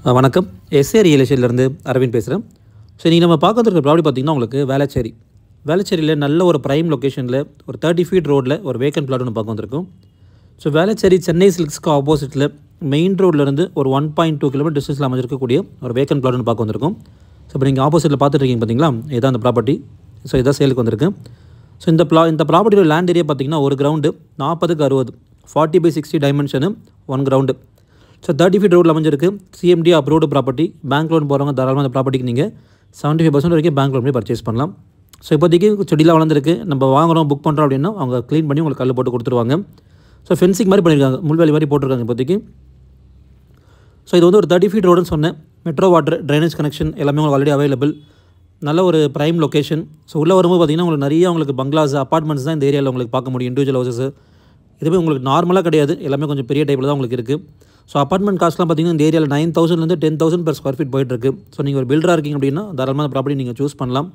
வணக்கம். S A real எஸ்டேட்லேருந்து Aravind பேசுகிறேன். So இன்றைக்கி நம்ம பார்க்கறதுக்கு ப்ராப்பர்ட்டி பார்த்திங்கன்னா உங்களுக்கு வேளச்சேரி. வேளச்சேரியில் நல்ல ஒரு ப்ரைம் லொக்கேஷனில் ஒரு 30 ஃபீட் ரோட்டில் ஒரு வேக்கன்ட் பிளாட் ஒன்று பார்க்க வந்திருக்கும். ஸோ வேளச்சேரி சென்னை சில்க்ஸ்க்கு ஆப்போசிட்டில் மெயின் ரோட்லேருந்து ஒரு 1.2 கிலோமீட்டர் டிஸ்டன்ஸில் அமைஞ்சிருக்கக்கூடிய ஒரு வேக்கன்ட் பிளாட் ஒன்று பார்க்க வந்திருக்கும். ஸோ இப்போ நீங்கள் ஆப்போசிட்டில் பார்த்துட்ருக்கீங்க பார்த்தீங்களா, இதுதான் அந்த ப்ராப்பர்ட்டி. ஸோ இதான் சேலுக்கு வந்திருக்கு. ஸோ இந்த ப்ராப்பர்ட்டியோட லேண்ட் ஏரியா பார்த்திங்கன்னா ஒரு ground 40x60 40/60 dimension 1 ground. So 30 feet ரோடில் அமைஞ்சிருக்கு. CMD approved property. Bank loan போகிறவங்க தாராளமாக அந்த ப்ராப்பர்ட்டிக்கு நீங்கள் 75% வரைக்கும் பேங்க் லோன் போய் பர்ச்சேஸ் பண்ணலாம். ஸோ இப்போதைக்கு செடிலாம் வளர்ந்துருக்கு. நம்ம வாங்குகிறோம் புக் பண்ணுறோம் அப்படின்னா அவங்க க்ளீன் பண்ணி உங்களுக்கு கல் போட்டு கொடுத்துருவாங்க. ஸோ ஃபென்சிங் மாதிரி பண்ணியிருக்காங்க, முள்வேலி மாதிரி போட்டிருக்காங்க இப்போதைக்கு. ஸோ இது வந்து ஒரு 30 ஃபீட் ரோடுன்னு சொன்னேன். மெட்ரோ வாட்டர் ட்ரைனேஜ் கனெக்ஷன் எல்லாமே உங்களுக்கு ஆல்ரெடி அவைலபிள். நல்ல ஒரு ப்ரைம் லொக்கேஷன். ஸோ உள்ளே வரும்போது பார்த்திங்கன்னா உங்களுக்கு நிறைய உங்களுக்கு பங்களாஸ் அப்பார்ட்மெண்ட்ஸ் தான் இந்த ஏரியாவில் உங்களுக்கு பார்க்க முடியும். இண்டிவிஜுவல் ஹவுசஸ் இதுவே உங்களுக்கு நார்மலாக கிடையாது, எல்லாமே கொஞ்சம் பெரிய டைப்பில் தான் உங்களுக்கு இருக்குது. ஸோ அப்பார்ட்மெண்ட் காஸ்ட்லாம் பார்த்திங்கன்னா இந்த ஏரியாவில் 9,000 10,000 per ஸ்கொயர் ஃபீட் போயிட்டுருக்கு. ஸோ நீங்கள் ஒரு பில்டராக இருக்கீங்க அப்படின்னா தாராளமாக அந்த ப்ராப்பர்ட்டி நீங்கள் சூஸ் பண்ணலாம்.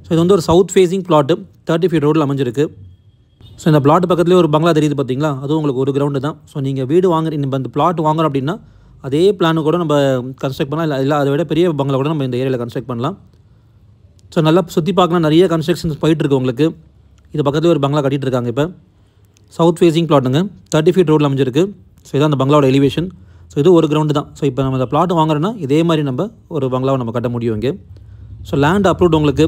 ஸோ இது வந்து ஒரு சவுத் ஃபேஸிங் பிளாட்டு 30 ஃபீட் ரோடில் அமைஞ்சிருக்கு. ஸோ இந்த பிளாட் பக்கத்துலேயே ஒரு பங்களா தெரியுது பார்த்தீங்களா, அதுவும் உங்களுக்கு ஒரு கிரவுண்டு தான். ஸோ நீங்கள் வீடு வாங்குறீங்க, இந்த பிளாட் வாங்குறோம் அப்படின்னா அதே பிளானு கூட நம்ம கன்ஸ்ட்ரக்ட் பண்ணலாம், இல்லை அதை விட பெரிய பங்களா கூட நம்ம இந்த ஏரியாவில் கன்ஸ்ட்ரக்ட் பண்ணலாம். ஸோ நல்லா சுற்றி பார்க்கலாம், நிறைய கன்ஸ்ட்ரக்ஷன்ஸ் போயிட்டுருக்கு உங்களுக்கு. இது பக்கத்துலேயே ஒரு பங்களா கட்டிகிட்டு இருக்காங்க. இப்போ சவுத் ஃபேஸிங் பிளாட்டுங்க 30 ஃபீட் ரோடில் அமைஞ்சிருக்கு. ஸோ இதான் அந்த பங்களாவோட எலிவேஷன். ஸோ இது ஒரு கிரவுண்டு தான். ஸோ இப்போ நம்ம இந்த பிளாட் வாங்குறோன்னா இதே மாதிரி நம்ம ஒரு பங்களாவை நம்ம கட்ட முடியும் இங்கே. ஸோ லேண்ட் அப்ரூவ்டு உங்களுக்கு.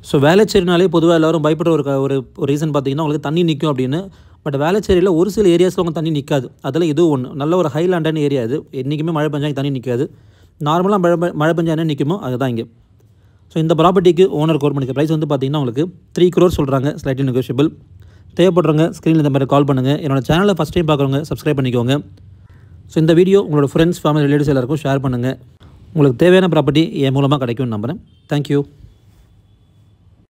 ஸோ வேளச்சேரினாலே பொதுவாக எல்லோரும் பயப்படுற ஒரு ரீசன் பார்த்திங்கன்னா உங்களுக்கு தண்ணி நிற்கும் அப்படின்னு. பட் வேளச்சேரியில் ஒரு சில ஏரியாஸில் உங்களுக்கு தண்ணி நிற்காது. அதில் இதுவும் ஒன்று. நல்ல ஒரு ஹைலாண்டான ஏரியா இது. என்றைக்குமே மழை பெஞ்சாங்க தண்ணி நிற்காது. நார்மலாக மழை பெஞ்சா என்ன நிற்குமோ அதுதான் இங்கே. ஸோ இந்த ப்ராப்பர்ட்டிக்கு ஓனர் கோட் பண்ணிக்க ப்ரைஸ் வந்து பார்த்திங்கன்னா உங்களுக்கு 3 crore சொல்கிறாங்க, ஸ்லைட்லி நெகோஷியபிள். தேவைப்படுறவங்க ஸ்க்ரீனில் இந்த மாதிரி கால் பண்ணுங்கள். என்னோட சேனலை ஃபஸ்ட் டைம் பார்க்குறவங்க சப்ஸ்கிரைப் பண்ணிக்கோங்க. ஸோ இந்த வீடியோ உங்களோட ஃப்ரெண்ட்ஸ் ஃபேமிலி ரிலேட்டிவ்ஸ் எல்லாருக்கும் ஷேர் பண்ணுங்கள். உங்களுக்கு தேவையான ப்ராப்பர்ட்டி என் மூலமாக கிடைக்கும்னு நம்புகிறேன். தேங்க்யூ.